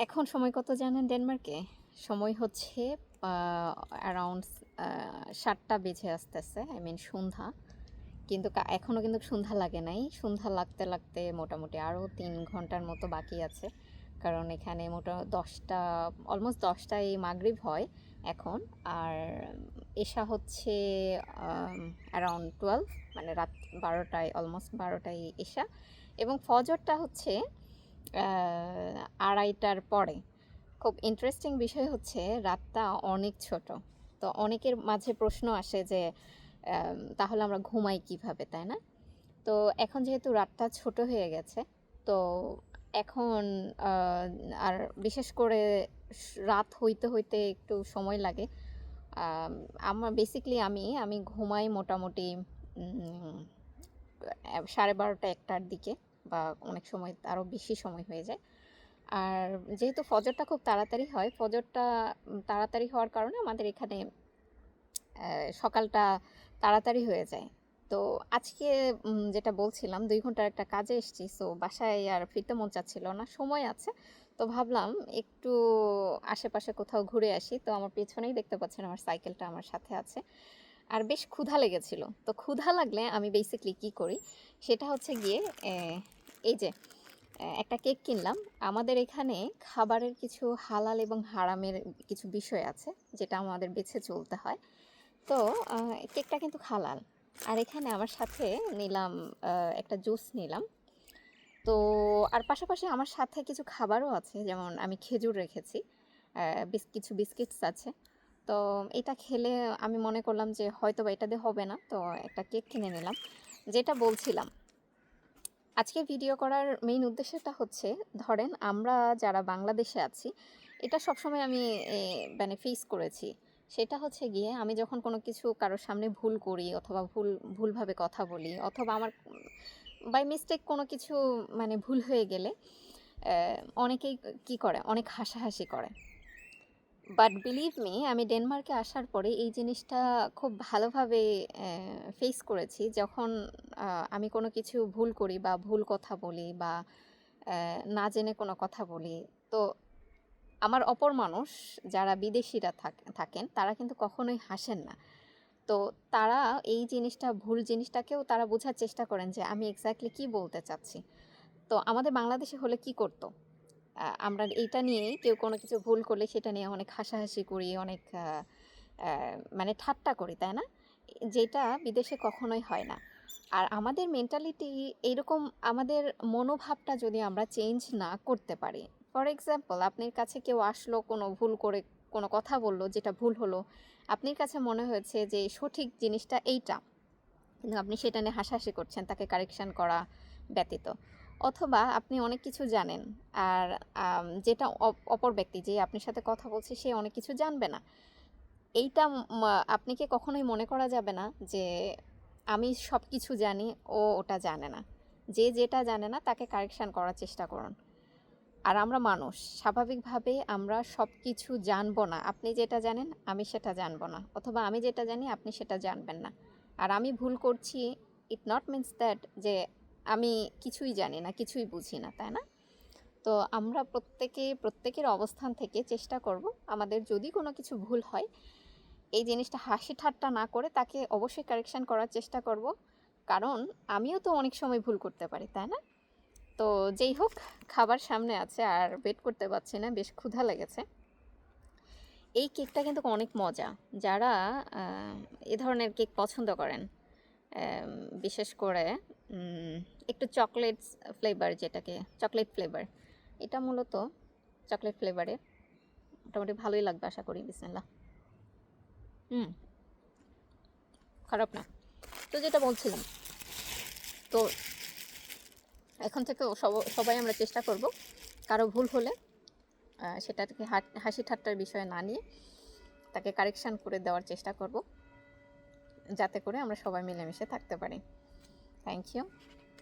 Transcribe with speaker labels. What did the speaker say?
Speaker 1: এখন সময় কত জানেন ডেনমার্কে? সময় হচ্ছে অ্যারাউন্ড ৭টা বেজে আসতেছে, আই মিন সন্ধ্যা। কিন্তু এখনও কিন্তু সন্ধ্যা লাগে নাই। সন্ধ্যা লাগতে লাগতে মোটামুটি আরও ৩ ঘন্টার মতো বাকি আছে। কারণ এখানে অলমোস্ট ১০টায় মাগরিব হয় এখন। আর এশা হচ্ছে অ্যারাউন্ড ১২, মানে রাত ১২টায়, অলমোস্ট ১২টায় এশা। এবং ফজরটা হচ্ছে ২:৩০টার পরে। খুব ইন্টারেস্টিং বিষয় হচ্ছে রাতটা অনেক ছোট। তো অনেকের মাঝে প্রশ্ন আসে যে তাহলে আমরা ঘুমাই কিভাবে, তাই না? তো এখন যেহেতু রাতটা ছোট হয়ে গেছে, তো এখন আর বিশেষ করে রাত হইতে হইতে একটু সময় লাগে। আমার বেসিক্যালি আমি ঘুমাই মোটামুটি 12:30 1টার দিকে, বা অনেক সময় আরও বেশি সময় হয়ে যায়। আর যেহেতু ফজরটা খুব তাড়াতাড়ি হয়, ফজরটা তাড়াতাড়ি হওয়ার কারণে আমাদের এখানে সকালটা তাড়াতাড়ি হয়ে যায়। তো আজকে যেটা বলছিলাম, ২ ঘন্টার একটা কাজে এসেছি, সো বাসায় আর ফিরতে মন চাচ্ছিল না, সময় আছে। তো ভাবলাম একটু আশেপাশে কোথাও ঘুরে আসি। তো আমার পেছনেই দেখতে পাচ্ছেন আমার সাইকেলটা আমার সাথে আছে। আর বেশ ক্ষুধা লেগেছিল। তো ক্ষুধা লাগলে আমি বেসিক্যালি কী করি, সেটা হচ্ছে গিয়ে এই যে একটা কেক কিনলাম। আমাদের এখানে খাবারের কিছু হালাল এবং হারামের কিছু বিষয় আছে, যেটা আমাদের বেছে চলতে হয়। তো কেকটা কিন্তু হালাল। আর এখানে আমার সাথে নিলাম একটা জুস নিলাম। তো আর পাশাপাশি আমার সাথে কিছু খাবারও আছে, যেমন আমি খেজুর রেখেছি, কিছু বিস্কিটস আছে। তো এটা খেলে আমি মনে করলাম যে হয়তোবা এটা দিয়ে হবে না, তো একটা কেক কিনে নিলাম। যেটা বলছিলাম, আজকে ভিডিও করার মেইন উদ্দেশ্যটা হচ্ছে, ধরেন আমরা যারা বাংলাদেশে আছি, এটা সবসময় আমি মানে ফেস করেছি। সেটা হচ্ছে গিয়ে, আমি যখন কোনো কিছু কারোর সামনে ভুল করি, অথবা ভুলভাবে কথা বলি, অথবা আমার বাই মিস্টেক কোনো কিছু মানে ভুল হয়ে গেলে অনেকেই কী করে, অনেক হাসাহাসি করে। বাট বিলিভ মি, আমি ডেনমার্কে আসার পরে এই জিনিসটা খুব ভালোভাবে ফেস করেছি। যখন আমি কোনো কিছু ভুল করি, বা ভুল কথা বলি, বা না জেনে কোনো কথা বলি, তো আমার অপর মানুষ যারা বিদেশিরা থাকেন, তারা কিন্তু কখনোই হাসেন না। তো তারা এই জিনিসটা, ভুল জিনিসটাকেও তারা বোঝার চেষ্টা করেন যে আমি এক্স্যাক্টলি কী বলতে চাচ্ছি। তো আমাদের বাংলাদেশে হলে কি করতো, আমরা এইটা নিয়েই কেউ কোনো কিছু ভুল করলে সেটা নিয়ে অনেক হাসাহাসি করি, অনেক মানে ঠাট্টা করি, তাই না? যেটা বিদেশে কখনোই হয় না। আর আমাদের মেন্টালিটি এইরকম, আমাদের মনোভাবটা যদি আমরা চেঞ্জ না করতে পারি, ফর এক্সাম্পল, আপনার কাছে কেউ আসলো, কোনো ভুল করে কোনো কথা বললো, যেটা ভুল হলো, আপনার কাছে মনে হয়েছে যে সঠিক জিনিসটা এইটা, কিন্তু আপনি সেটা নিয়ে হাসাহাসি করছেন, তাকে কারেকশান করা ব্যতীত। অথবা আপনি অনেক কিছু জানেন, আর যেটা অপর ব্যক্তি যে আপনার সাথে কথা বলছে, সে অনেক কিছু জানবে না। এইটা আপনাকে কখনোই মনে করা যাবে না যে আমি সব কিছু জানি, ও ওটা জানে না। যে যেটা জানে না তাকে কারেকশান করার চেষ্টা করুন। আর আমরা মানুষ, স্বাভাবিকভাবে আমরা সব কিছু জানবো না। আপনি যেটা জানেন আমি সেটা জানবো না, অথবা আমি যেটা জানি আপনি সেটা জানবেন না। আর আমি ভুল করছি, ইট নট মিনস দ্যাট যে আমি কিছুই জানি না, কিছুই বুঝি না, তাই না? তো আমরা প্রত্যেকের অবস্থান থেকে চেষ্টা করব, আমাদের যদি কোনো কিছু ভুল হয়, এই জিনিসটা হাসি ঠাট্টা না করে তাকে অবশ্যই কারেকশান করার চেষ্টা করব। কারণ আমিও তো অনেক সময় ভুল করতে পারি, তাই না? তো যেই হোক, খাবার সামনে আছে, আর ওয়েট করতে পারছি না, বেশ ক্ষুধা লেগেছে। এই কেকটা কিন্তু অনেক মজা। যারা এ ধরনের কেক পছন্দ করেন, বিশেষ করে একটু চকলেট ফ্লেভার, যেটাকে চকলেট ফ্লেভার, এটা মূলত চকলেট ফ্লেভারে, মোটামুটি ভালোই লাগবে আশা করি। বিসমিল্লাহ। খারাপ না। তো যেটা বলছিলাম, তো এখন থেকে সবাই আমরা চেষ্টা করব, কারো ভুল হলে সেটাকে হাসি ঠাট্টার বিষয়ে না নিয়ে তাকে কারেকশান করে দেওয়ার চেষ্টা করব, যাতে করে আমরা সবাই মিলেমিশে থাকতে পারি। Thank you.